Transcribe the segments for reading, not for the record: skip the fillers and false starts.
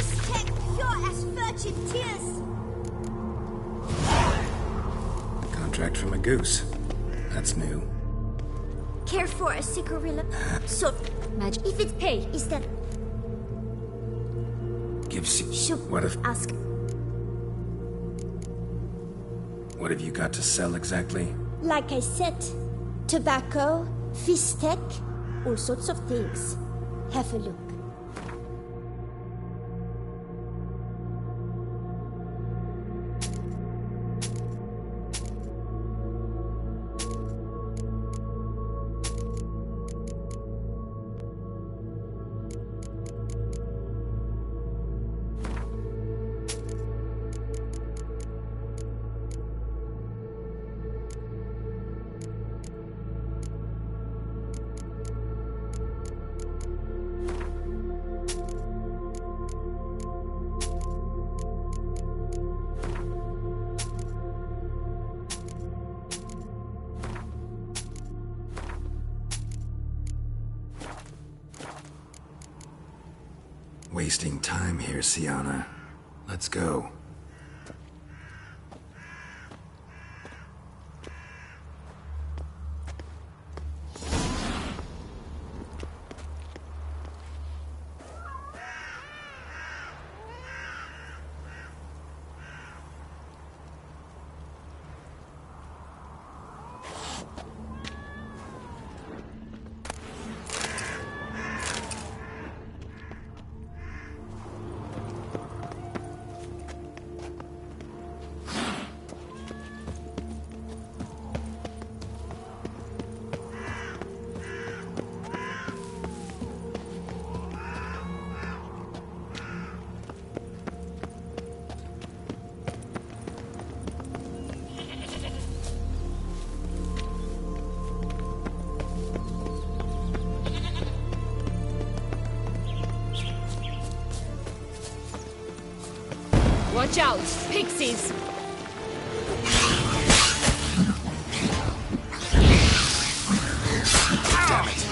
This tech pure as virgin tears. Contract from a goose. That's new. Care for a cigarilla. So, magic. If it pay, is that... What if... Ask. What have you got to sell exactly? Like I said, tobacco, fish tech, all sorts of things. Have a look. Wasting time here, Sienna. Let's go. Watch out! Pixies! Damn it.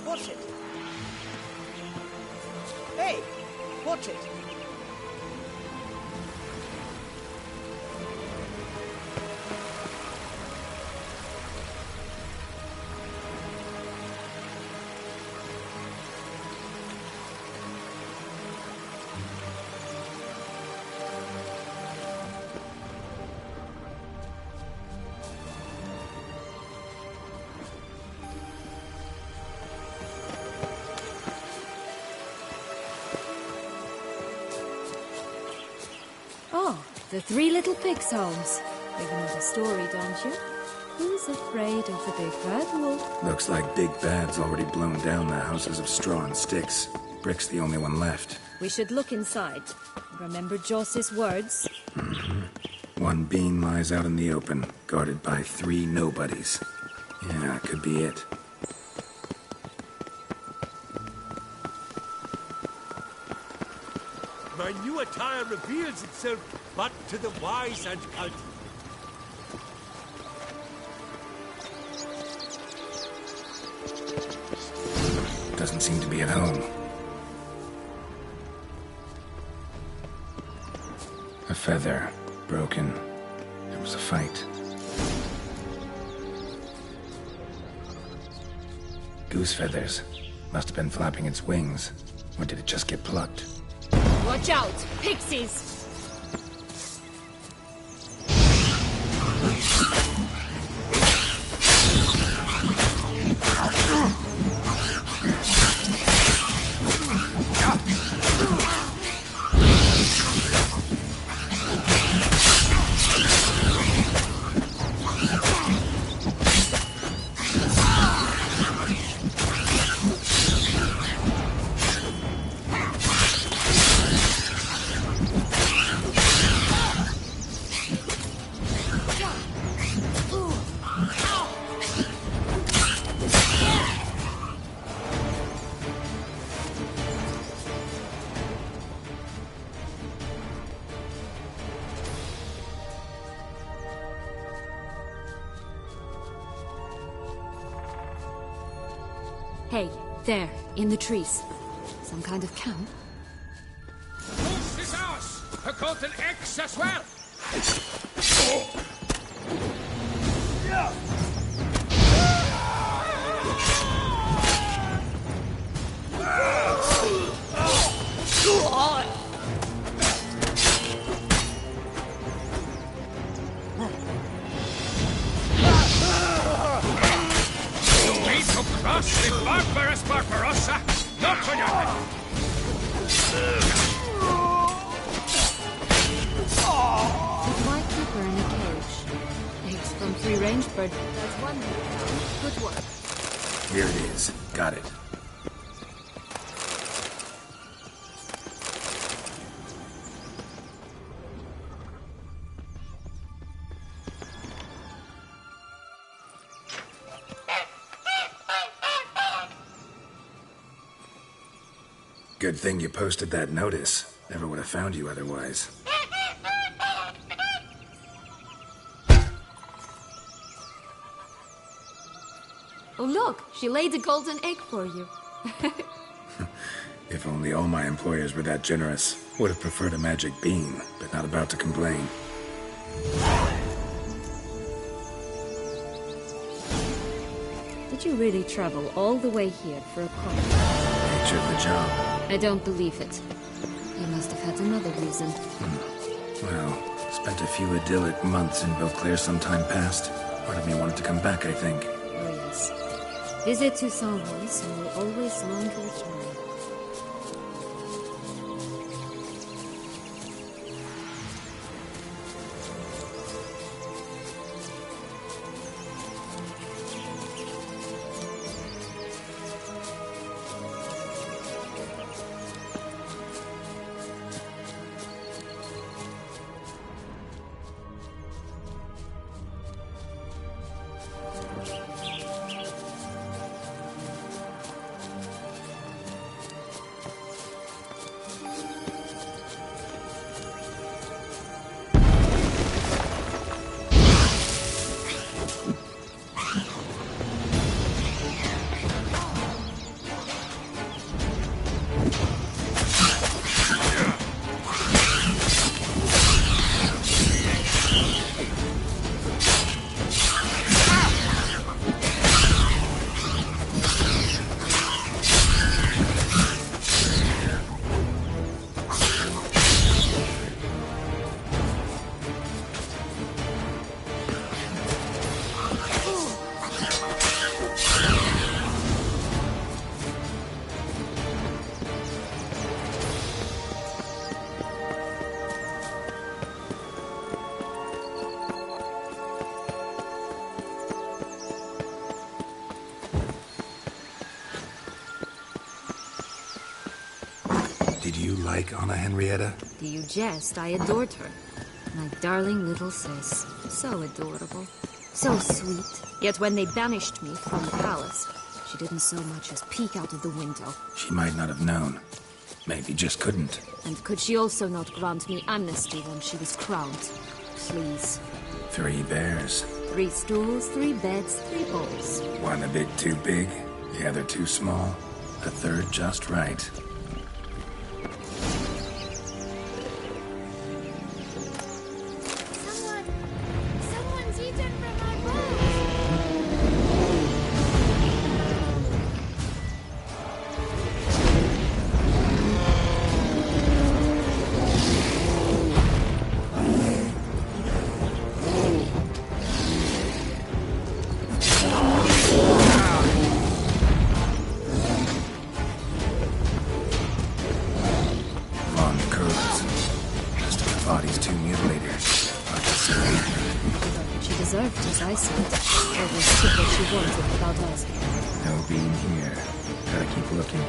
Watch it. Hey, watch it. The Three Little Pigs' homes. You know the story, don't you? Who's afraid of the big red wolf? Looks like Big Bad's already blown down the houses of straw and sticks. Brick's the only one left. We should look inside. Remember Joss's words? One bean lies out in the open, guarded by 3 nobodies. Yeah, could be it. My new attire reveals itself but to the wise and cultured. Doesn't seem to be at home. A feather. Broken. There was a fight. Goose feathers. Must have been flapping its wings. Or did it just get plucked? Watch out! Pixies! Hey, there, in the trees. Some kind of camp? This is ours! I got an X as well! Cross the barbarous Barbarossa, not on your head! But why keep her in a cage? Eggs from free-range bird. That's one hit. Good work. Here it is. Got it. Good thing you posted that notice. Never would have found you otherwise. Oh look, she laid a golden egg for you. If only all my employers were that generous. Would have preferred a magic bean, but not about to complain. Did you really travel all the way here for a coffee? Nature of the job. I don't believe it. You must have had another reason. Well, spent a few idyllic months in Beauclair some time past. Part of me wanted to come back, I think. Oh yes. Visit to someone, so will always long to return. Did you like Anna Henrietta? Do you jest? I adored her. My darling little sis. So adorable. So sweet. Yet when they banished me from the palace, she didn't so much as peek out of the window. She might not have known. Maybe just couldn't. And could she also not grant me amnesty when she was crowned? Please. 3 bears. 3 stools, 3 beds, 3 bowls. One a bit too big, the other too small, the third just right. Someone's eaten from my bowl. Deserved, as I said. Always took what she wanted without asking. No being here. Gotta keep looking.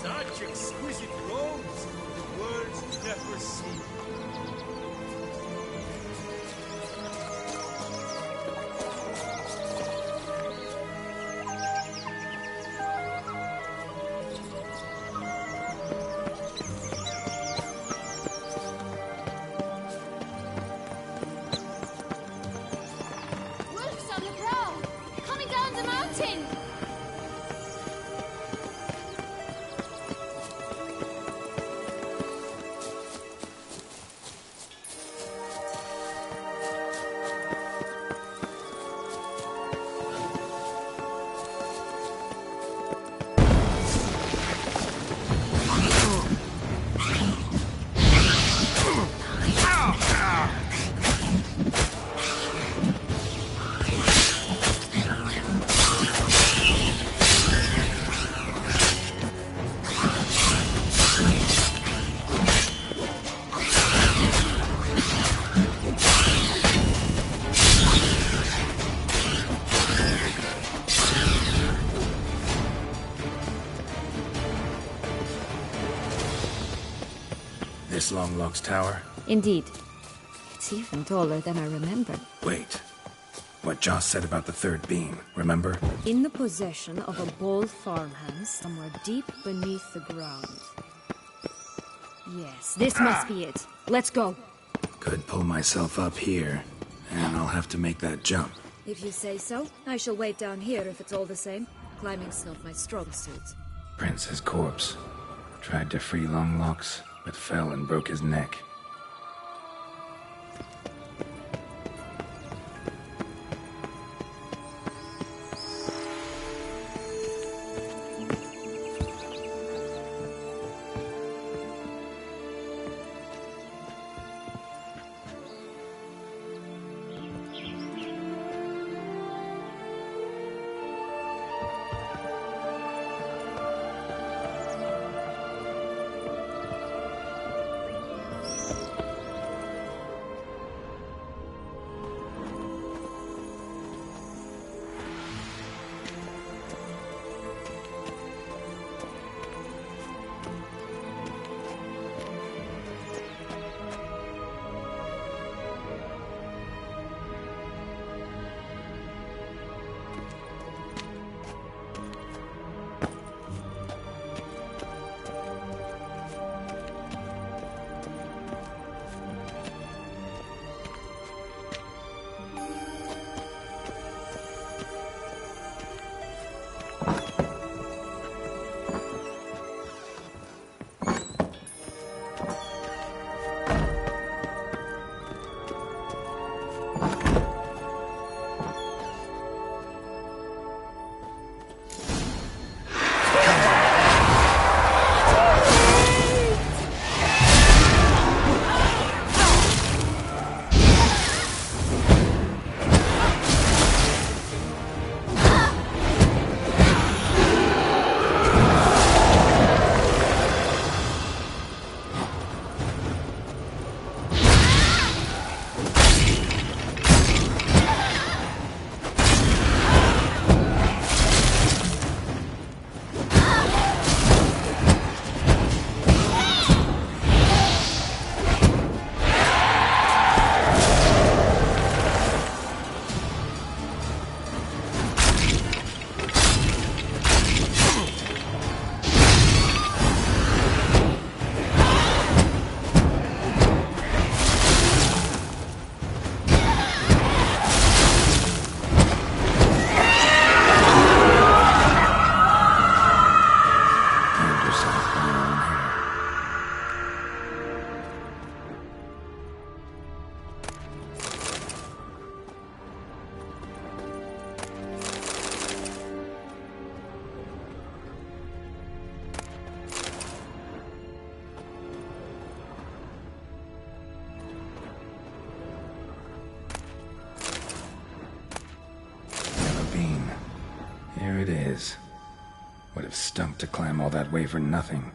Such exquisite robes, the world's never seen. Wolves on the prowl! Coming down the mountain! This Longlock's tower? Indeed. It's even taller than I remembered. Wait. What Joss said about the third beam, remember? In the possession of a bold farmhand somewhere deep beneath the ground. Yes, this must be it. Let's go. Could pull myself up here, and I'll have to make that jump. If you say so, I shall wait down here if it's all the same. Climbing's not my strong suit. Prince's corpse. Tried to free Longlocks, but fell and broke his neck. stunk to climb all that way for nothing.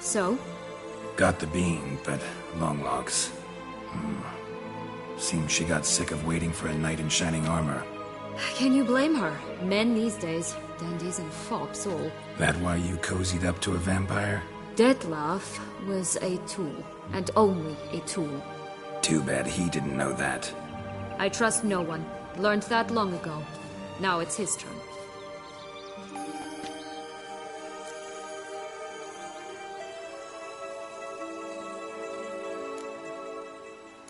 So? Got the bean, but long logs. Seems she got sick of waiting for a knight in shining armor. Can you blame her? Men these days, dandies and fops all. That why you cozied up to a vampire? Detlef was a tool, and only a tool. Too bad he didn't know that. I trust no one. Learned that long ago. Now it's his turn.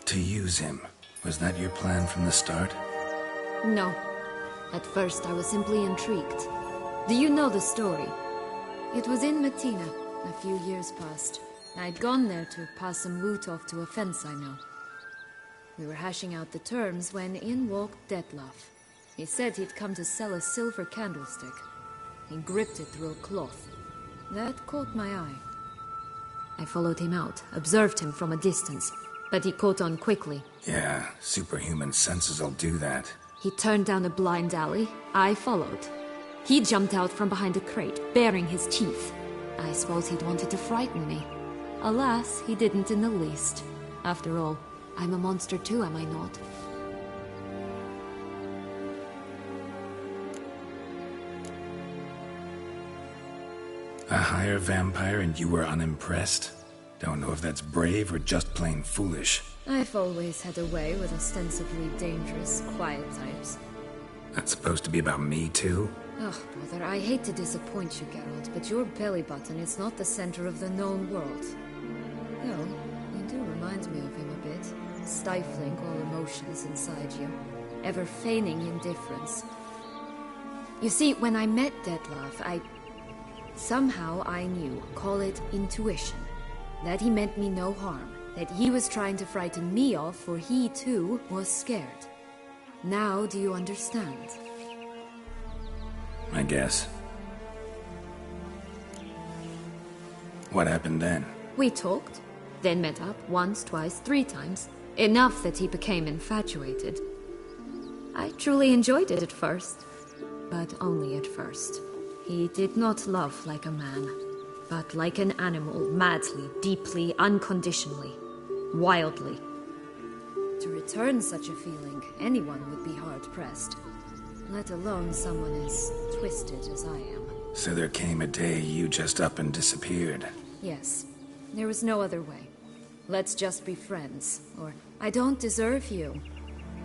To use him. Was that your plan from the start? No. At first, I was simply intrigued. Do you know the story? It was in Matina, a few years past. I'd gone there to pass some loot off to a fence I know. We were hashing out the terms when in walked Detlef. He said he'd come to sell a silver candlestick. He gripped it through a cloth. That caught my eye. I followed him out, observed him from a distance, but he caught on quickly. Yeah, superhuman senses'll do that. He turned down a blind alley. I followed. He jumped out from behind a crate, baring his teeth. I suppose he'd wanted to frighten me. Alas, he didn't in the least. After all, I'm a monster too, am I not? A higher vampire and you were unimpressed? Don't know if that's brave or just plain foolish. I've always had a way with ostensibly dangerous, quiet types. That's supposed to be about me too? Ugh, brother, I hate to disappoint you, Geralt, but your belly button is not the center of the known world. No, you do remind me of him a bit. Stifling all emotions inside you. Ever feigning indifference. You see, when I met Detlef, somehow I knew, call it intuition, that he meant me no harm. That he was trying to frighten me off, for he too was scared. Now do you understand? I guess. What happened then? We talked, then met up once, twice, 3 times. Enough that he became infatuated. I truly enjoyed it at first, but only at first. He did not love like a man, but like an animal, madly, deeply, unconditionally, wildly. To return such a feeling, anyone would be hard-pressed, let alone someone as twisted as I am. So there came a day you just up and disappeared. Yes, there was no other way. Let's just be friends, or I don't deserve you.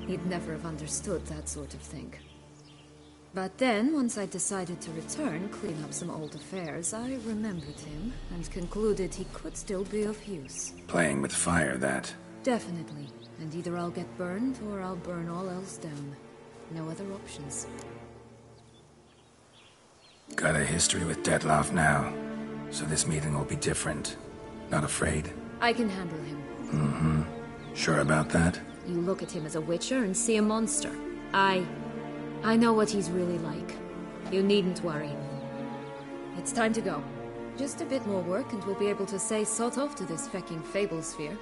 He'd never have understood that sort of thing. But then, once I decided to return, clean up some old affairs, I remembered him and concluded he could still be of use. Playing with fire, that. Definitely. And either I'll get burned, or I'll burn all else down. No other options. Got a history with Detlef now, so this meeting will be different. Not afraid? I can handle him. Mm-hmm. Sure about that? You look at him as a witcher and see a monster. I know what he's really like. You needn't worry. It's time to go. Just a bit more work and we'll be able to say sod off to this fecking fable sphere.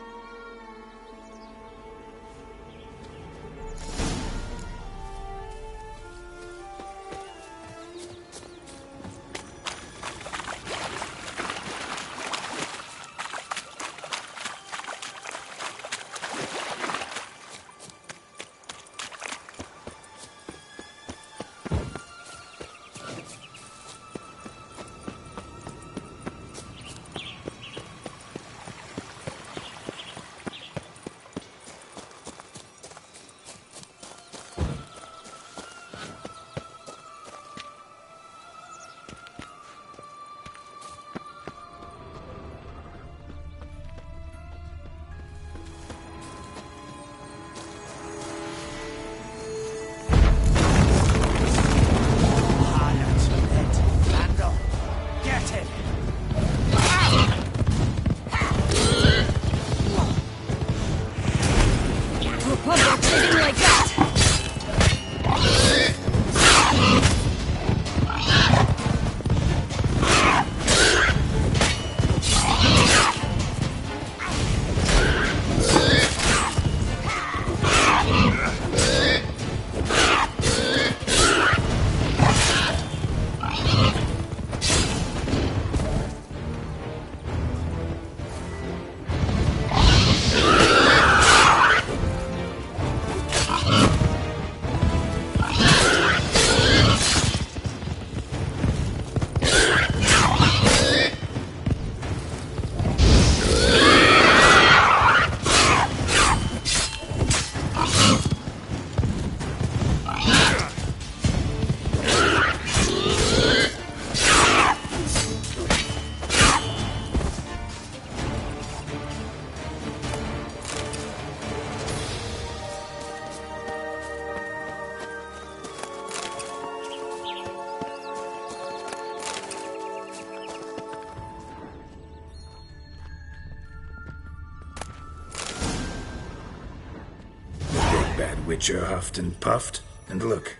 Witcher huffed and puffed, and look,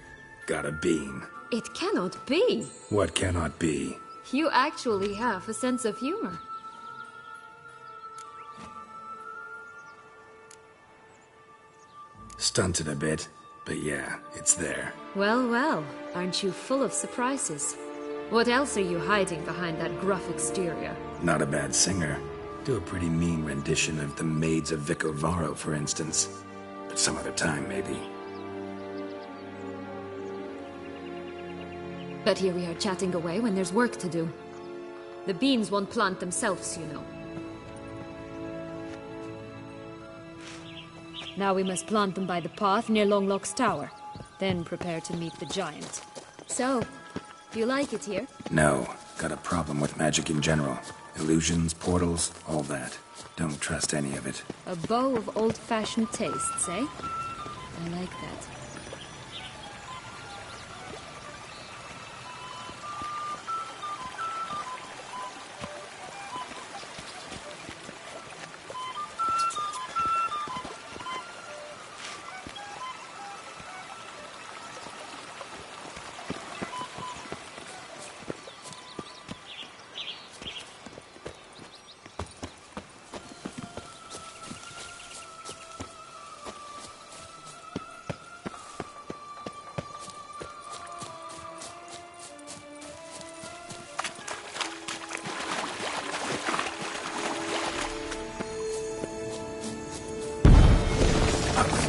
got a bean. It cannot be. What cannot be? You actually have a sense of humor. Stunted a bit, but yeah, it's there. Well, well, aren't you full of surprises? What else are you hiding behind that gruff exterior? Not a bad singer. Do a pretty mean rendition of the Maids of Vicovaro, for instance. But some other time, maybe. But here we are chatting away when there's work to do. The beans won't plant themselves, you know. Now we must plant them by the path near Longlock's tower. Then prepare to meet the giant. So, do you like it here? No, got a problem with magic in general. Illusions, portals, all that. Don't trust any of it. A bow of old-fashioned tastes, eh? I like that.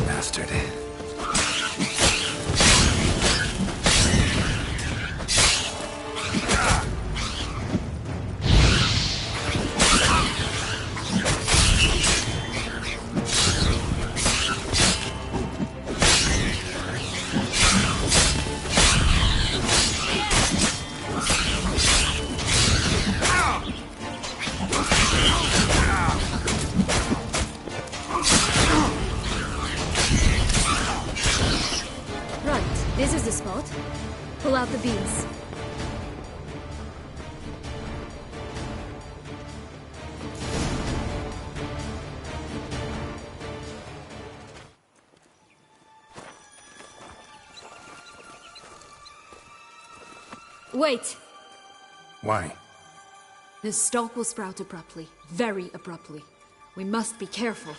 Bastard. This is the spot. Pull out the beans. Wait! Why? The stalk will sprout abruptly. Very abruptly. We must be careful.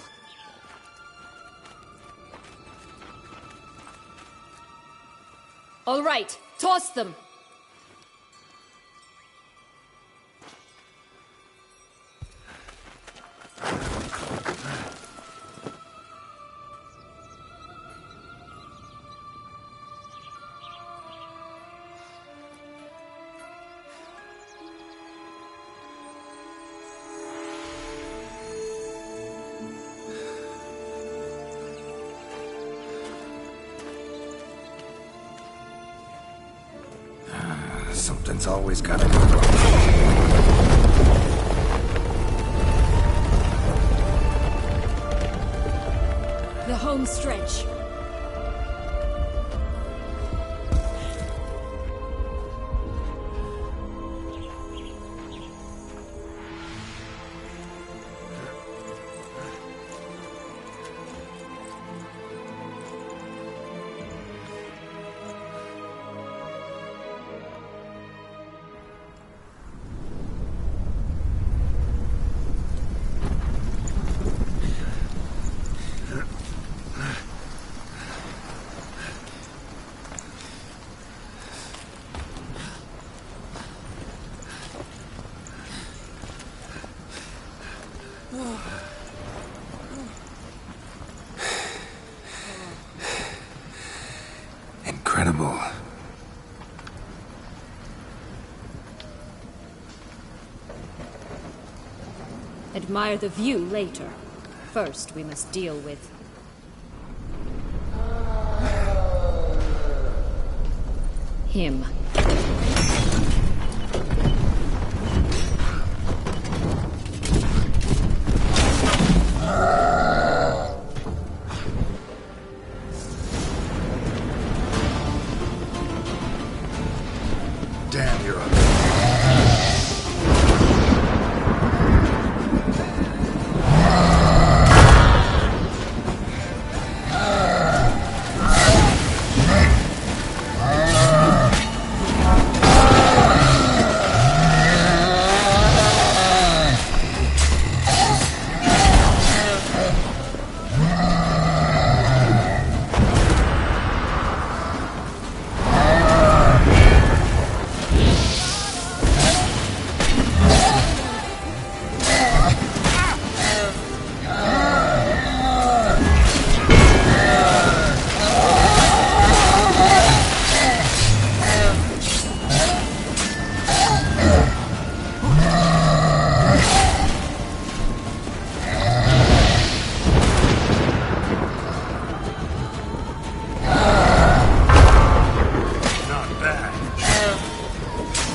All right, toss them! Something's always gotta go wrong. The home stretch. Incredible. Admire the view later. First, we must deal with... him. Damn, you're up.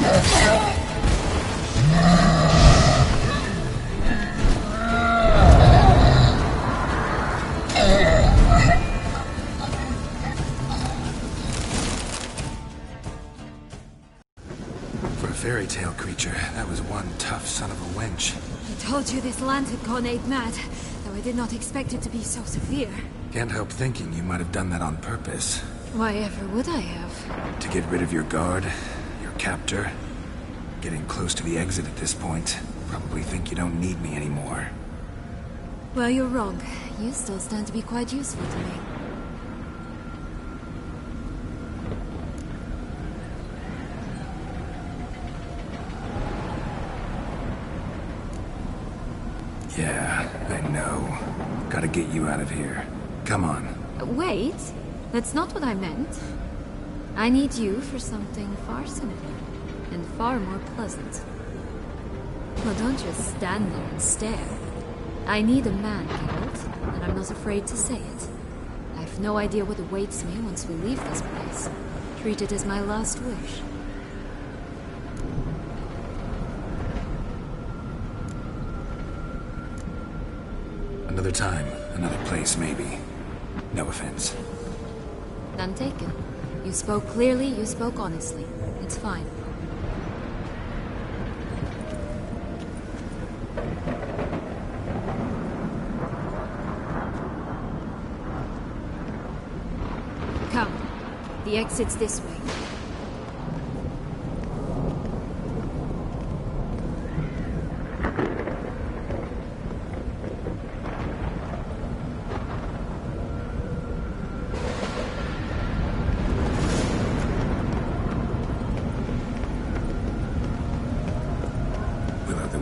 For a fairy tale creature, that was one tough son of a wench. I told you this land had gone ape mad, though I did not expect it to be so severe. Can't help thinking you might have done that on purpose. Why ever would I have? To get rid of your guard, your captor. Getting close to the exit at this point. Probably think you don't need me anymore. Well, you're wrong. You still stand to be quite useful to me. Yeah, I know. Gotta get you out of here. Come on. Wait, that's not what I meant. I need you for something far simpler and far more pleasant. Well, don't just stand there and stare. I need a man, Geralt, and I'm not afraid to say it. I've no idea what awaits me once we leave this place. Treat it as my last wish. Another time, another place, maybe. No offense. None taken. You spoke clearly, you spoke honestly. It's fine. Come. The exit's this way.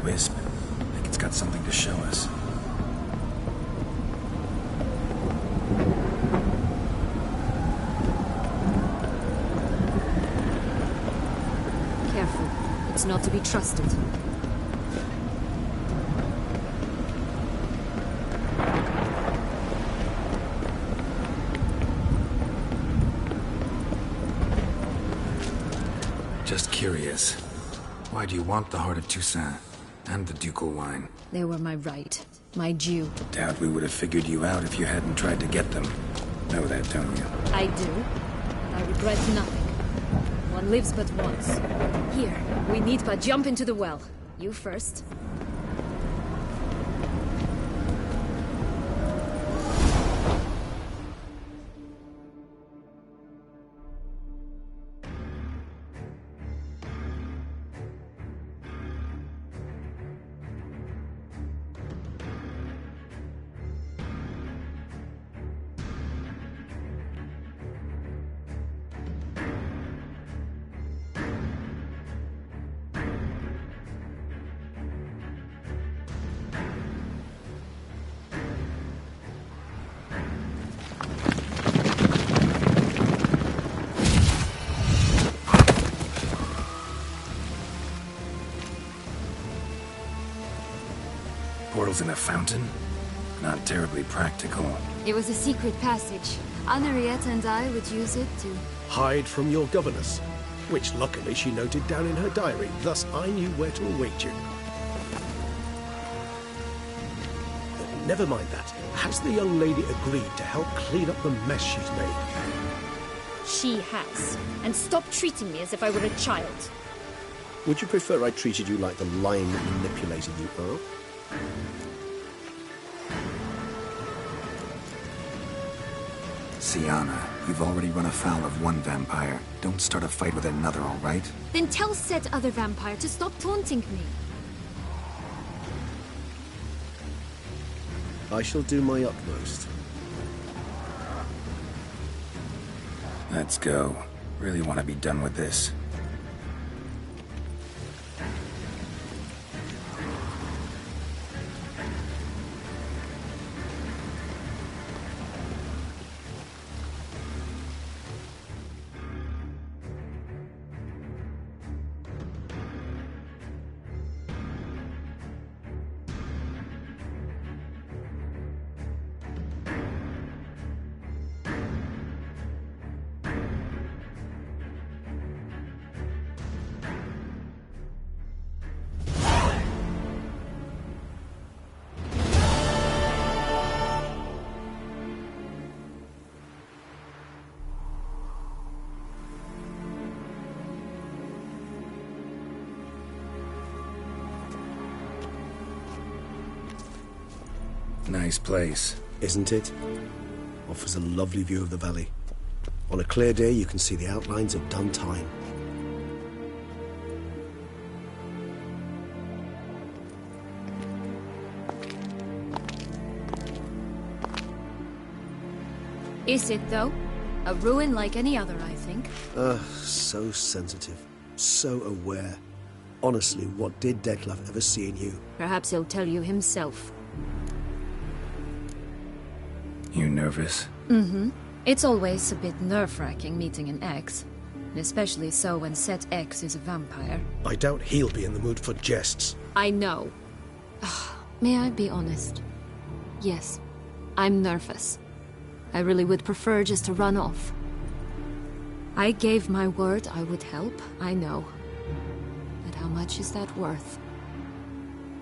Wisp. I think it's got something to show us. Careful. It's not to be trusted. Just curious. Why do you want the Heart of Toussaint? And the ducal wine. They were my right. My due. Doubt we would have figured you out if you hadn't tried to get them. Know that, don't you? I do. And I regret nothing. One lives but once. Here, we need but jump into the well. You first. Portals in a fountain? Not terribly practical. It was a secret passage. Henriette and I would use it to... hide from your governess, which luckily she noted down in her diary, thus I knew where to await you. Never mind that. Has the young lady agreed to help clean up the mess she's made? She has. And stop treating me as if I were a child. Would you prefer I treated you like the lying manipulator you are? Sienna, you've already run afoul of one vampire. Don't start a fight with another, all right? Then tell said other vampire to stop taunting me. I shall do my utmost. Let's go. Really want to be done with this. Nice place. Isn't it? Offers a lovely view of the valley. On a clear day, you can see the outlines of done time. Is it, though? A ruin like any other, I think. So sensitive. So aware. Honestly, what did Detlef ever see in you? Perhaps he'll tell you himself. You nervous? Mm-hmm. It's always a bit nerve-wracking meeting an ex. And especially so when said ex is a vampire. I doubt he'll be in the mood for jests. I know. May I be honest? Yes, I'm nervous. I really would prefer just to run off. I gave my word I would help, I know. But how much is that worth?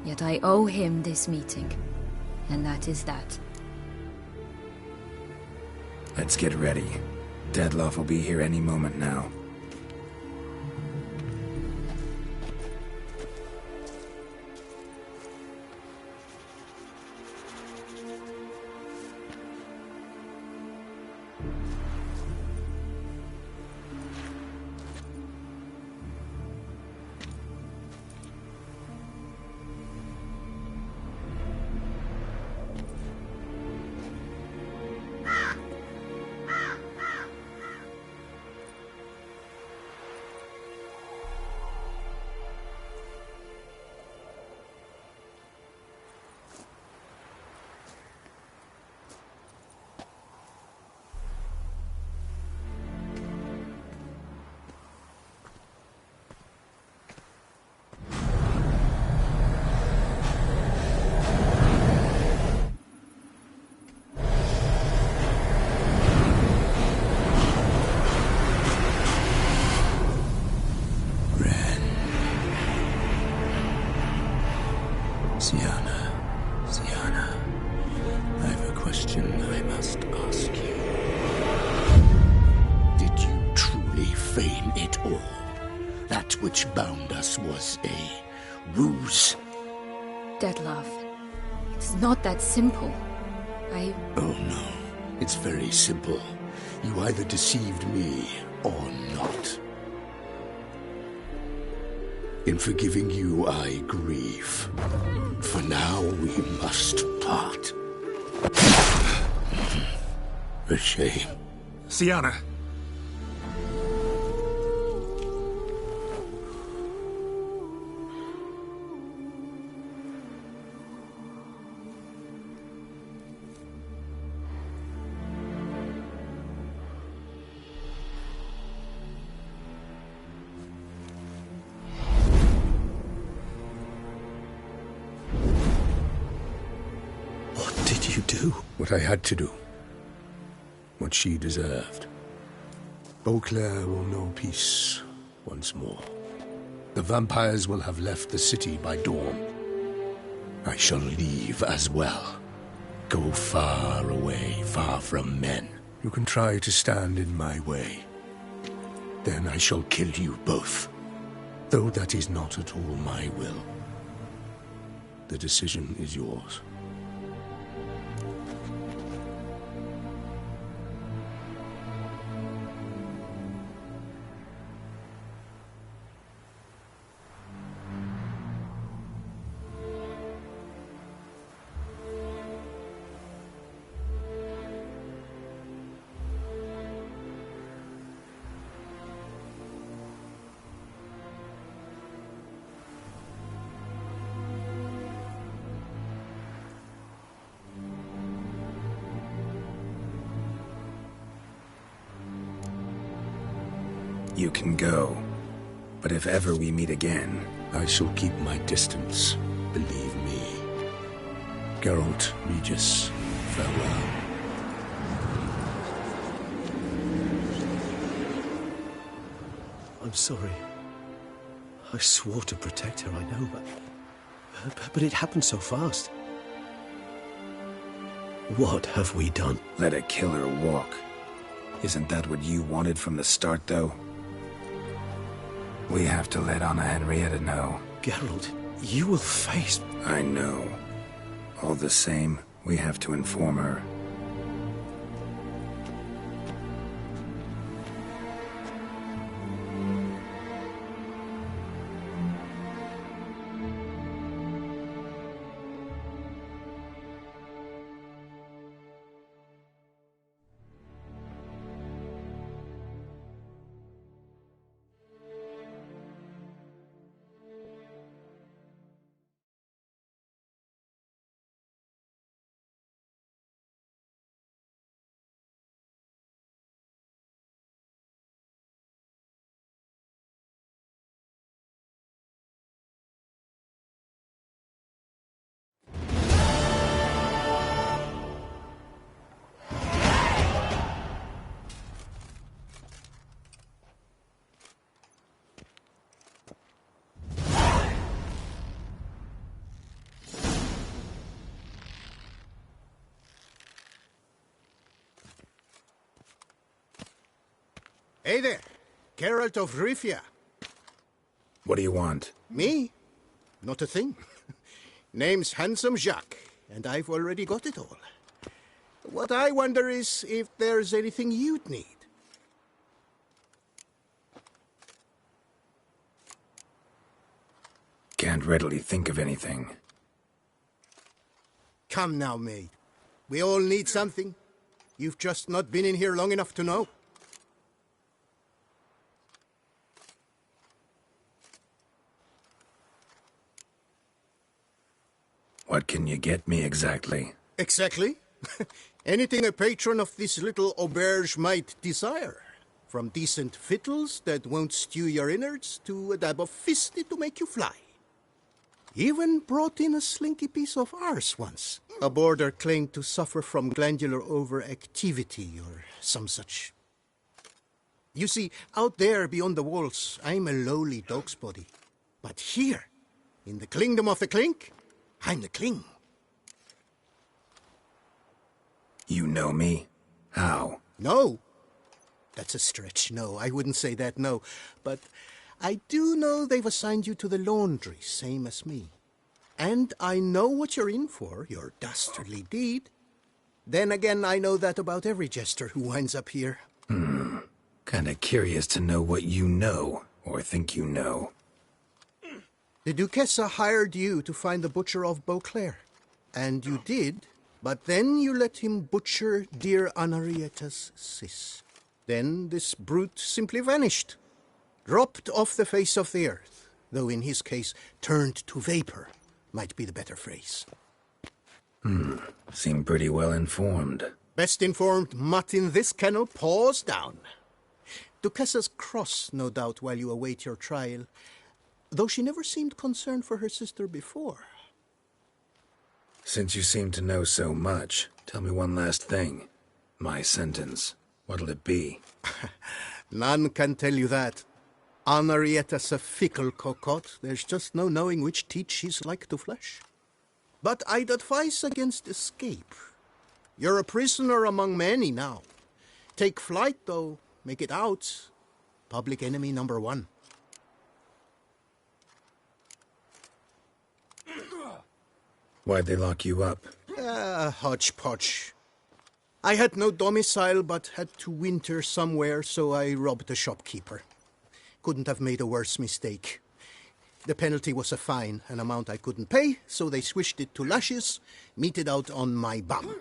Yet I owe him this meeting. And that is that. Let's get ready. Detlef will be here any moment now. Sienna, I have a question I must ask you. Did you truly feign it all? That which bound us was a ruse? Detlef, it's not that simple. Oh no, it's very simple. You either deceived me or not. In forgiving you, I grieve. For now, we must part. A shame. Sienna! What I had to do. What she deserved. Beauclair will know peace once more. The vampires will have left the city by dawn. I shall leave as well. Go far away, far from men. You can try to stand in my way. Then I shall kill you both. Though that is not at all my will. The decision is yours. You can go. But if ever we meet again... I shall keep my distance, believe me. Geralt, Regis, farewell. I'm sorry. I swore to protect her, I know, but it happened so fast. What have we done? Let a killer walk. Isn't that what you wanted from the start, though? We have to let Anna Henrietta know. Geralt, you will face... I know. All the same, We have to inform her. Hey there, Geralt of Rivia. What do you want? Me? Not a thing. Name's Handsome Jacques, and I've already got it all. What I wonder is if there's anything you'd need. Can't readily think of anything. Come now, mate. We all need something. You've just not been in here long enough to know. What can you get me exactly? Exactly. Anything a patron of this little auberge might desire. From decent victuals that won't stew your innards to a dab of fisty to make you fly. Even brought in a slinky piece of arse once. A boarder claimed to suffer from glandular overactivity or some such. You see, out there beyond the walls, I'm a lowly dog's body. But here, in the kingdom of the clink, I'm the king. You know me? How? No. That's a stretch, no. I wouldn't say that, no. But I do know they've assigned you to the laundry, same as me. And I know what you're in for, your dastardly deed. Then again, I know that about every jester who winds up here. Kinda curious to know what you know, or think you know. The Duchessa hired you to find the butcher of Beauclair. And you did, but then you let him butcher dear Anarietta's sis. Then this brute simply vanished. Dropped off the face of the earth, though in his case, turned to vapor, might be the better phrase. Seem pretty well informed. Best informed mutt in this kennel, paws down. Duchessa's cross, no doubt, while you await your trial, though she never seemed concerned for her sister before. Since you seem to know so much, tell me one last thing. My sentence. What'll it be? None can tell you that. Anarietta's a fickle cocotte. There's just no knowing which teeth she's like to flesh. But I'd advise against escape. You're a prisoner among many now. Take flight, though. Make it out. Public enemy number one. Why'd they lock you up? Hodgepodge. I had no domicile, but had to winter somewhere, so I robbed a shopkeeper. Couldn't have made a worse mistake. The penalty was a fine, an amount I couldn't pay, so they switched it to lashes, meted out on my bum.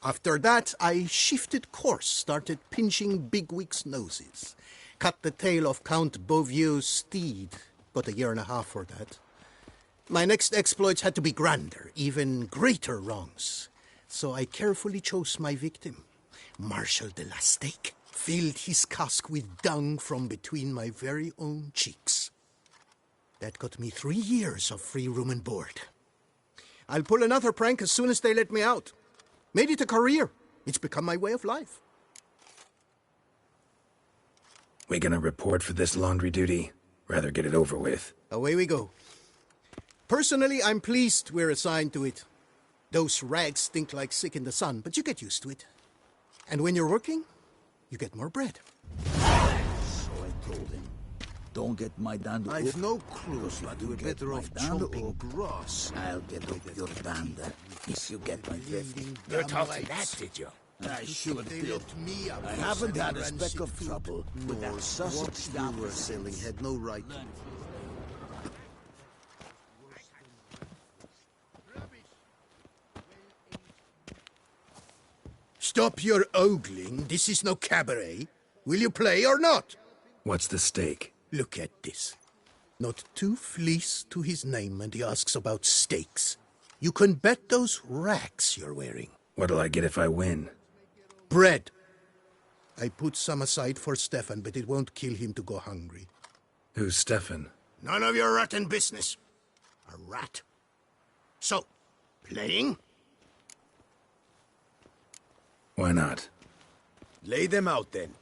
After that, I shifted course, started pinching bigwigs' noses. Cut the tail of Count Beauvieux's steed. Got a year and a half for that. My next exploits had to be grander, even greater wrongs. So I carefully chose my victim, Marshal de la Stake. Filled his cask with dung from between my very own cheeks. That got me 3 years of free room and board. I'll pull another prank as soon as they let me out. Made it a career. It's become my way of life. We gonna report for this laundry duty? Rather get it over with. Away we go. Personally, I'm pleased we're assigned to it. Those rags stink like sick in the sun, but you get used to it. And when you're working, you get more bread. So I told him, don't get my dand. I've no clue, but we're better off chopping grass. I'll get up your dand. Guess you get my drift. You taught him that, did you? I should They do. let me out I of haven't had a rancid speck of food. trouble with that What sausage you were selling had no right to. Stop your ogling. This is no cabaret. Will you play or not? What's the stake? Look at this. Not two fleece to his name, and he asks about stakes. You can bet those racks you're wearing. What'll I get if I win? Bread. I put some aside for Stefan, but it won't kill him to go hungry. Who's Stefan? None of your rotten business. A rat. So, playing? Why not? Lay them out then.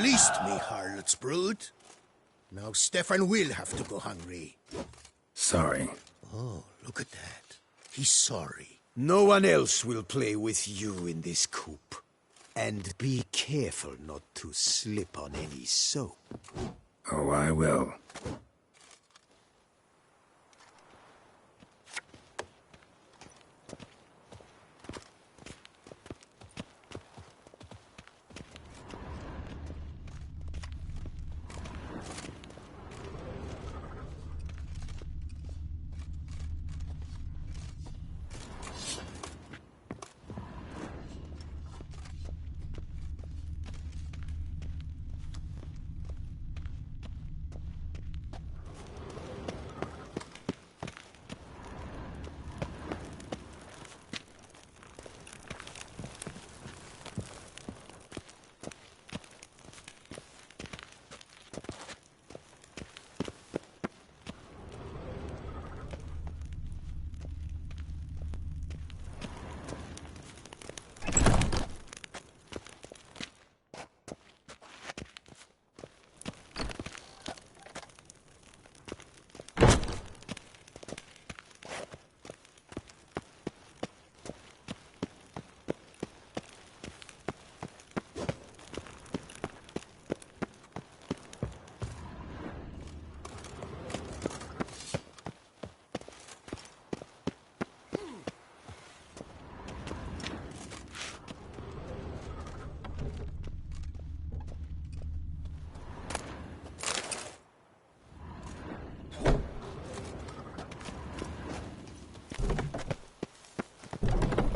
Fleeced me, harlot's brood. Now Stefan will have to go hungry. Sorry. Oh, look at that. He's sorry. No one else will play with you in this coop. And be careful not to slip on any soap. Oh, I will.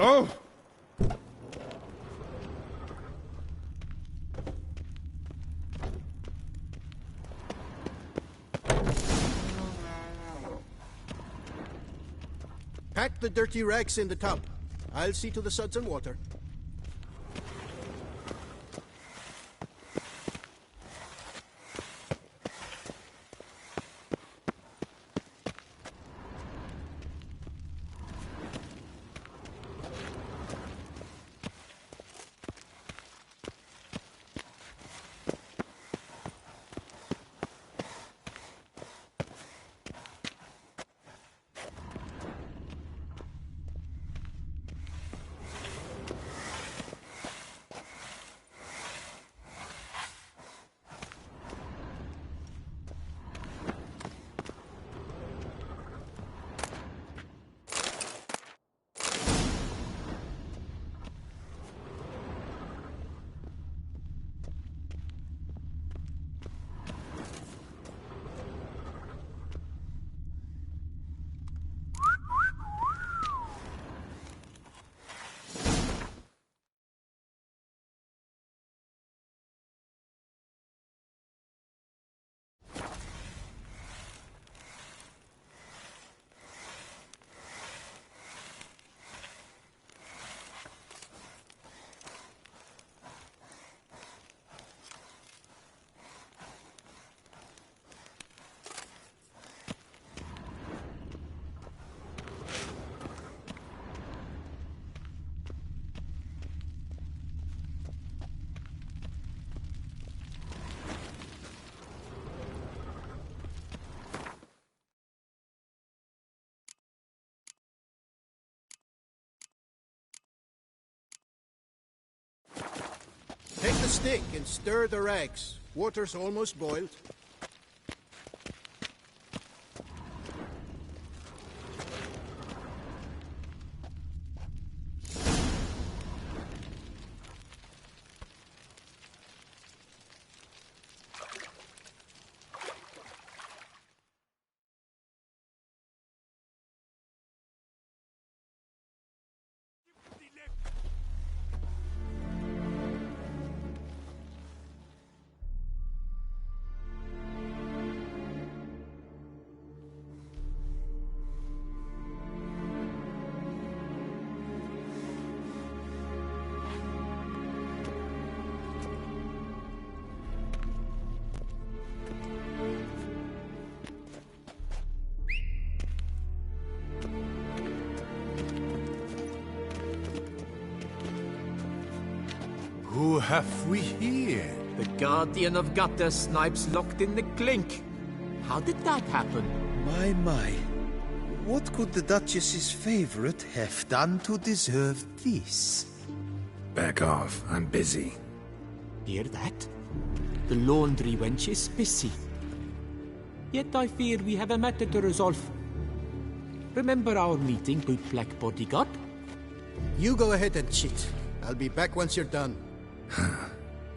Oh! Pack the dirty rags in the tub. I'll see to the suds and water. Take the stick and stir the rags. Water's almost boiled. Who have we here? The Guardian of Gutter Snipes locked in the clink. How did that happen? My. What could the Duchess's favorite have done to deserve this? Back off. I'm busy. Hear that? The laundry wench is busy. Yet I fear we have a matter to resolve. Remember our meeting, bootblack bodyguard? You go ahead and cheat. I'll be back once you're done.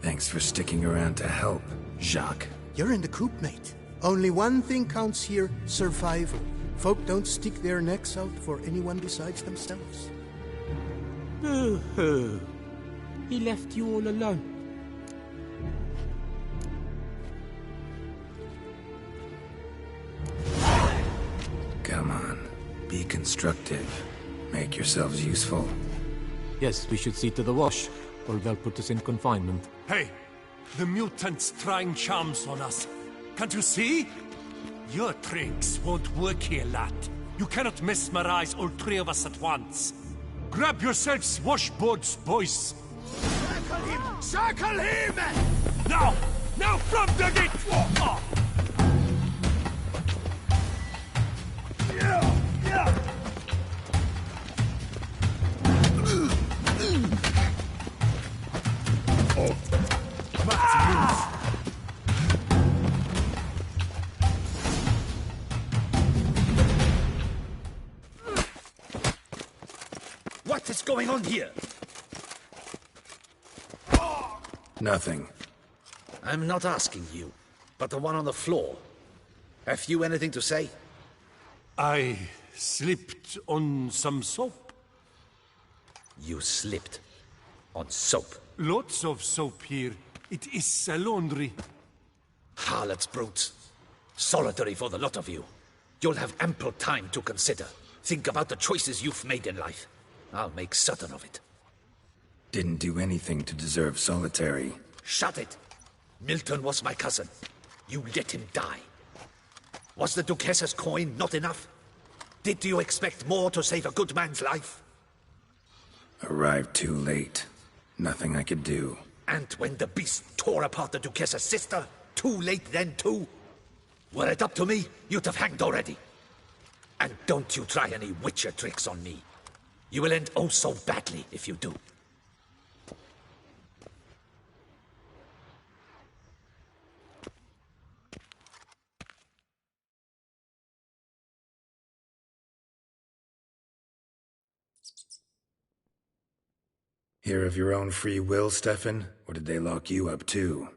Thanks for sticking around to help, Jacques. You're in the coop, mate. Only one thing counts here, survival. Folk don't stick their necks out for anyone besides themselves. Boo-hoo. He left you all alone. Come on. Be constructive. Make yourselves useful. Yes, we should see to the wash, or they'll put us in confinement. Hey, the mutant's trying charms on us. Can't you see? Your tricks won't work here, lad. You cannot mesmerize all three of us at once. Grab yourselves washboards, boys. Circle him! Circle him! Now! Now from the gate! Oh. What is going on here? Nothing. I'm not asking you, but the one on the floor. Have you anything to say? I slipped on some soap. You slipped on soap? Lots of soap here. It is a laundry. Harlots, brutes. Solitary for the lot of you. You'll have ample time to consider. Think about the choices you've made in life. I'll make certain of it. Didn't do anything to deserve solitary. Shut it! Milton was my cousin. You let him die. Was the Duchess's coin not enough? Did you expect more to save a good man's life? Arrived too late. Nothing I could do. And when the beast tore apart the Duchess's sister, too late then too? Were it up to me, you'd have hanged already. And don't you try any witcher tricks on me. You will end oh so badly if you do. Here of your own free will, Stefan? Or did they lock you up too?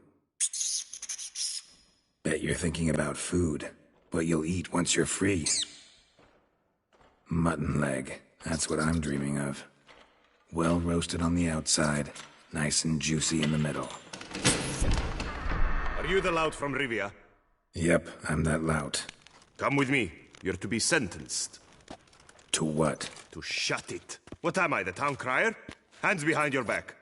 Bet you're thinking about food. What you'll eat once you're free. Mutton leg. That's what I'm dreaming of. Well roasted on the outside, nice and juicy in the middle. Are you the lout from Rivia? Yep, I'm that lout. Come with me. You're to be sentenced. To what? To shut it. What am I, the town crier? Hands behind your back.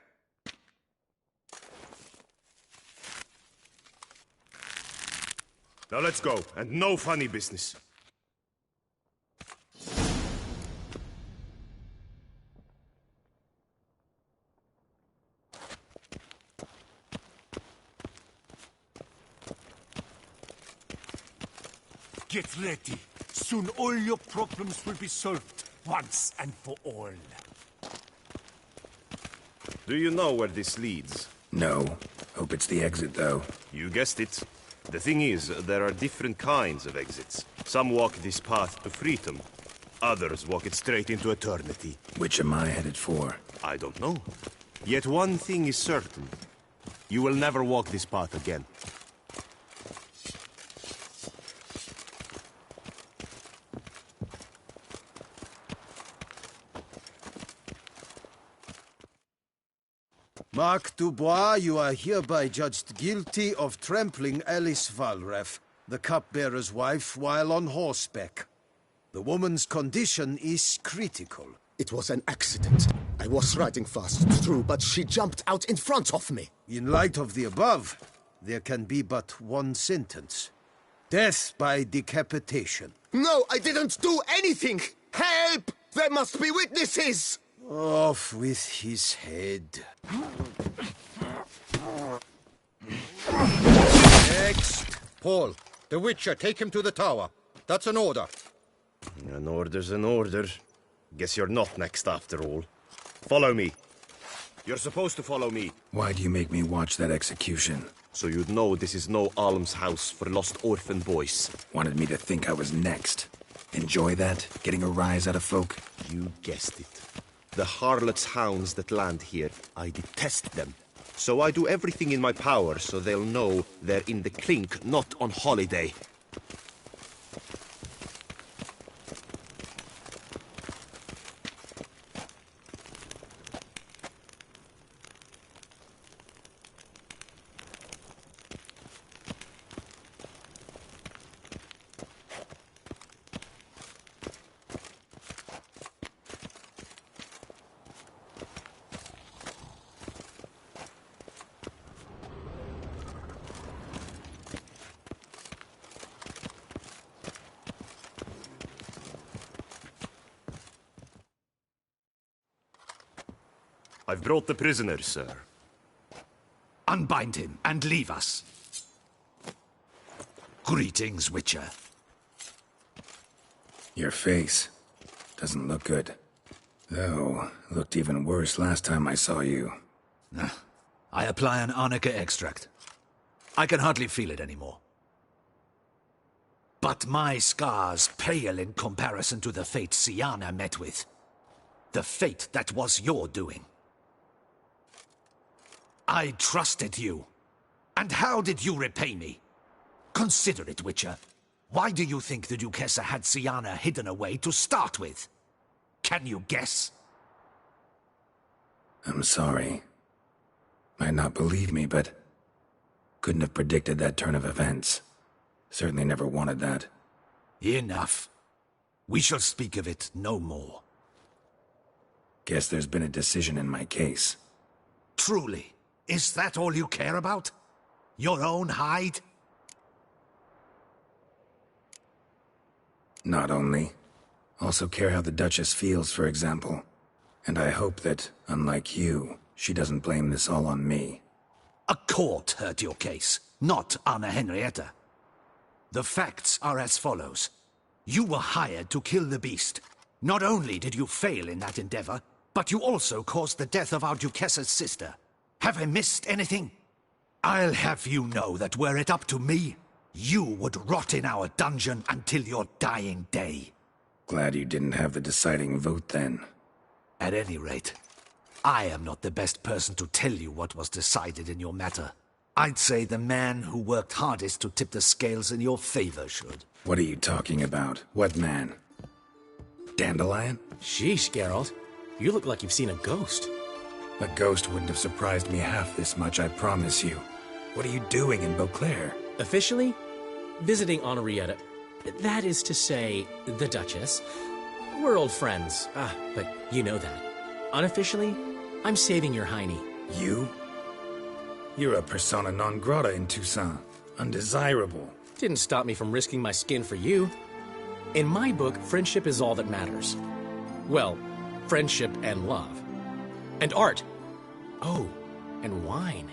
Now let's go, and no funny business. Get ready. Soon all your problems will be solved, once and for all. Do you know where this leads? No. Hope it's the exit, though. You guessed it. The thing is, there are different kinds of exits. Some walk this path to freedom. Others walk it straight into eternity. Which am I headed for? I don't know. Yet one thing is certain. You will never walk this path again. Mark Dubois, you are hereby judged guilty of trampling Alice Valref, the cupbearer's wife, while on horseback. The woman's condition is critical. It was an accident. I was riding fast, true, but she jumped out in front of me. In light of the above, there can be but one sentence. Death by decapitation. No, I didn't do anything! Help! There must be witnesses! Off with his head. Paul, the Witcher, take him to the tower. That's an order. An order's an order. Guess you're not next after all. Follow me. You're supposed to follow me. Why do you make me watch that execution? So you'd know this is no almshouse for lost orphan boys. Wanted me to think I was next. Enjoy that? Getting a rise out of folk? You guessed it. The harlots' hounds that land here, I detest them. So I do everything in my power so they'll know they're in the clink, not on holiday. I've brought the prisoner, sir. Unbind him and leave us. Greetings, Witcher. Your face doesn't look good. Though, looked even worse last time I saw you. I apply an arnica extract. I can hardly feel it anymore. But my scars pale in comparison to the fate Siana met with. The fate that was your doing. I trusted you. And how did you repay me? Consider it, Witcher. Why do you think the Duchessa had Siana hidden away to start with? Can you guess? I'm sorry. Might not believe me, but couldn't have predicted that turn of events. Certainly never wanted that. Enough. We shall speak of it no more. Guess there's been a decision in my case. Truly? Is that all you care about? Your own hide? Not only. Also care how the Duchess feels, for example. And I hope that, unlike you, she doesn't blame this all on me. A court heard your case, not Anna Henrietta. The facts are as follows. You were hired to kill the beast. Not only did you fail in that endeavor, but you also caused the death of our Duchessa's sister. Have I missed anything? I'll have you know that were it up to me, you would rot in our dungeon until your dying day. Glad you didn't have the deciding vote then. At any rate, I am not the best person to tell you what was decided in your matter. I'd say the man who worked hardest to tip the scales in your favor should. What are you talking about? What man? Dandelion? Sheesh, Geralt. You look like you've seen a ghost. A ghost wouldn't have surprised me half this much, I promise you. What are you doing in Beauclair? Officially, visiting Henrietta. That is to say, the Duchess. We're old friends, but you know that. Unofficially, I'm saving your hiney. You? You're a persona non grata in Toussaint. Undesirable. Didn't stop me from risking my skin for you. In my book, friendship is all that matters. Well, friendship and love. And art. Oh, and wine.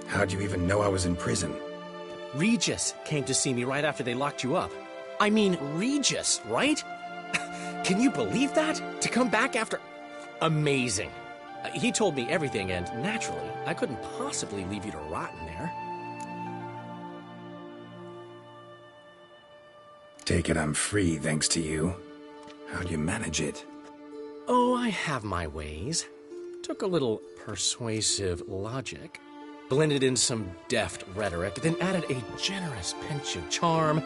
How'd you even know I was in prison? Regis came to see me right after they locked you up. I mean, Regis, right? Can you believe that? To come back after... Amazing. He told me everything, and naturally, I couldn't possibly leave you to rot in there. Take it I'm free, thanks to you. How'd you manage it? Oh, I have my ways. Took a little persuasive logic. Blended in some deft rhetoric, then added a generous pinch of charm,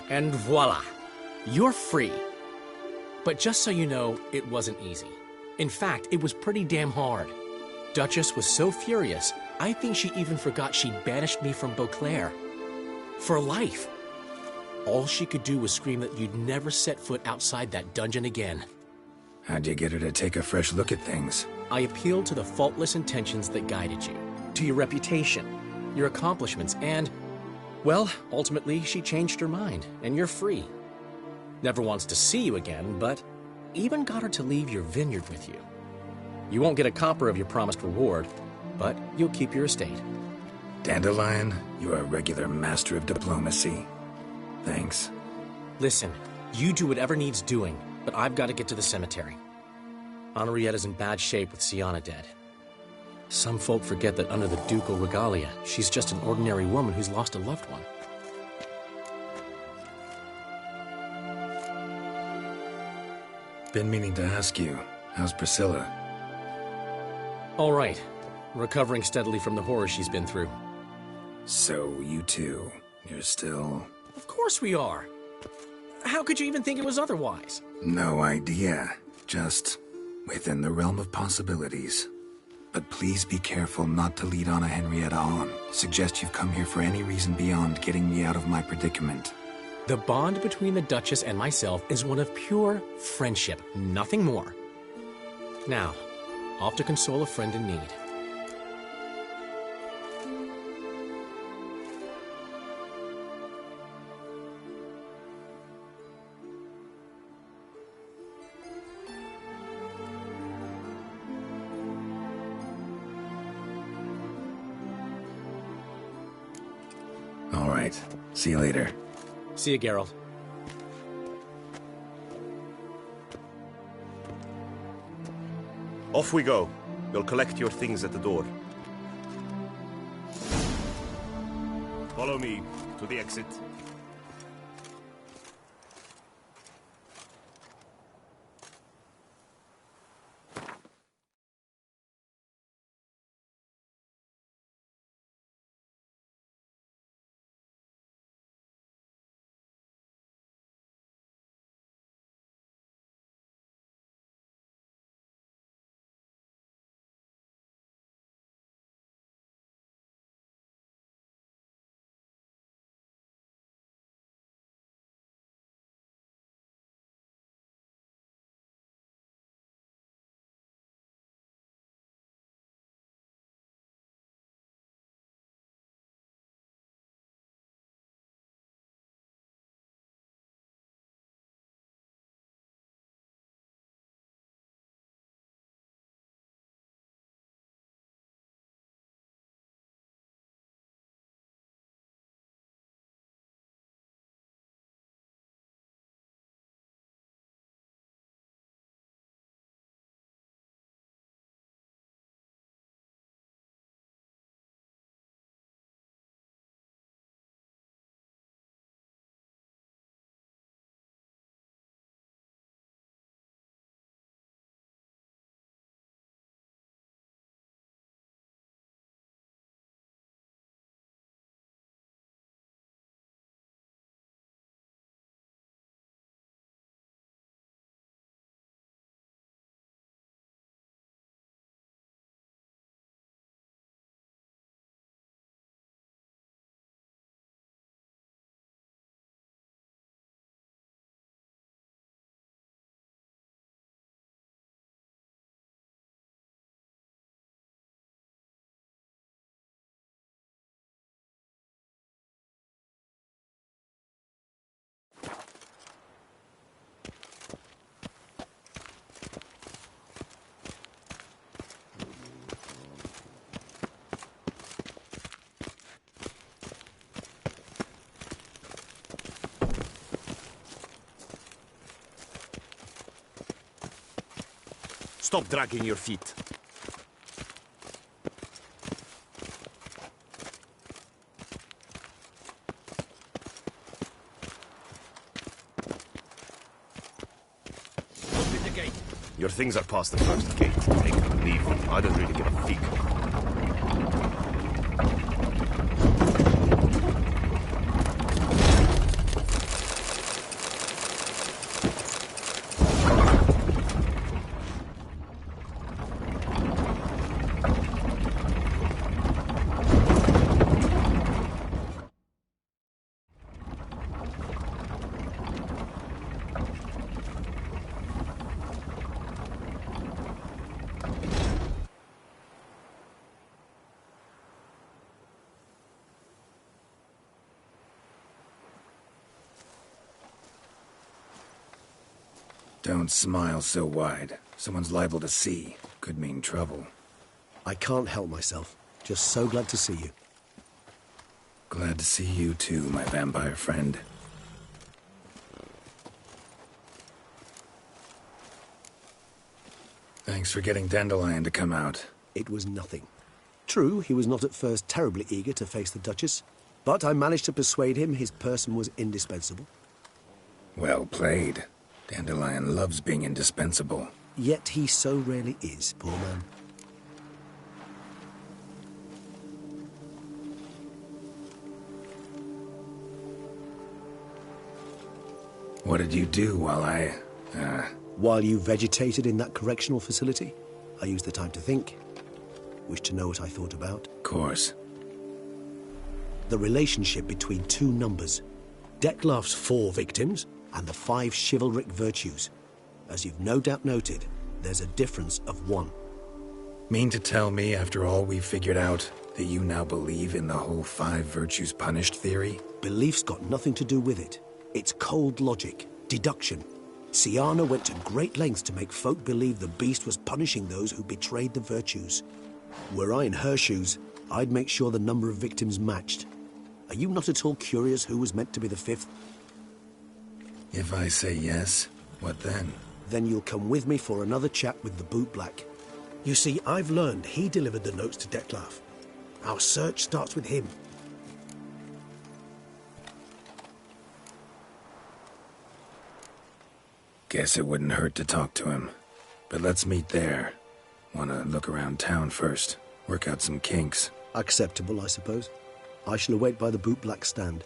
and voila, you're free. But just so you know, it wasn't easy. In fact, it was pretty damn hard. Duchess was so furious, I think she even forgot she'd banished me from Beauclair. For life. All she could do was scream that you'd never set foot outside that dungeon again. How'd you get her to take a fresh look at things? I appealed to the faultless intentions that guided you, to your reputation, your accomplishments, and, well, ultimately she changed her mind, and you're free. Never wants to see you again, but even got her to leave your vineyard with you. You won't get a copper of your promised reward, but you'll keep your estate. Dandelion, you are a regular master of diplomacy. Thanks. Listen, you do whatever needs doing, but I've got to get to the cemetery. Henrietta's in bad shape with Siana dead. Some folk forget that under the ducal regalia, she's just an ordinary woman who's lost a loved one. Been meaning to ask you, how's Priscilla? All right. Recovering steadily from the horror she's been through. So, you two, you're still... Of course we are. How could you even think it was otherwise? No idea. Just within the realm of possibilities. But please be careful not to lead Anna Henrietta on. Suggest you've come here for any reason beyond getting me out of my predicament. The bond between the Duchess and myself is one of pure friendship, nothing more. Now, off to console a friend in need. All right. See you later. See you, Geralt. Off we go. We'll collect your things at the door. Follow me to the exit. Stop dragging your feet. Open the gate. Your things are past the first gate. Take them and leave them. I don't really give a fig. Don't smile so wide. Someone's liable to see. Could mean trouble. I can't help myself. Just so glad to see you. Glad to see you too, my vampire friend. Thanks for getting Dandelion to come out. It was nothing. True, he was not at first terribly eager to face the Duchess, but I managed to persuade him his person was indispensable. Well played. Dandelion loves being indispensable. Yet he so rarely is, poor man. What did you do while While you vegetated in that correctional facility, I used the time to think. Wish to know what I thought about? Of course. The relationship between two numbers. Dettlaff's 4 victims and the 5 chivalric virtues. As you've no doubt noted, there's a difference of 1. Mean to tell me, after all we've figured out, that you now believe in the whole 5 virtues punished theory? Belief's got nothing to do with it. It's cold logic, deduction. Syanna went to great lengths to make folk believe the beast was punishing those who betrayed the virtues. Were I in her shoes, I'd make sure the number of victims matched. Are you not at all curious who was meant to be the 5th? If I say yes, what then? Then you'll come with me for another chat with the bootblack. You see, I've learned he delivered the notes to Dettlaff. Our search starts with him. Guess it wouldn't hurt to talk to him. But let's meet there. Wanna look around town first. Work out some kinks. Acceptable, I suppose. I shall await by the bootblack stand.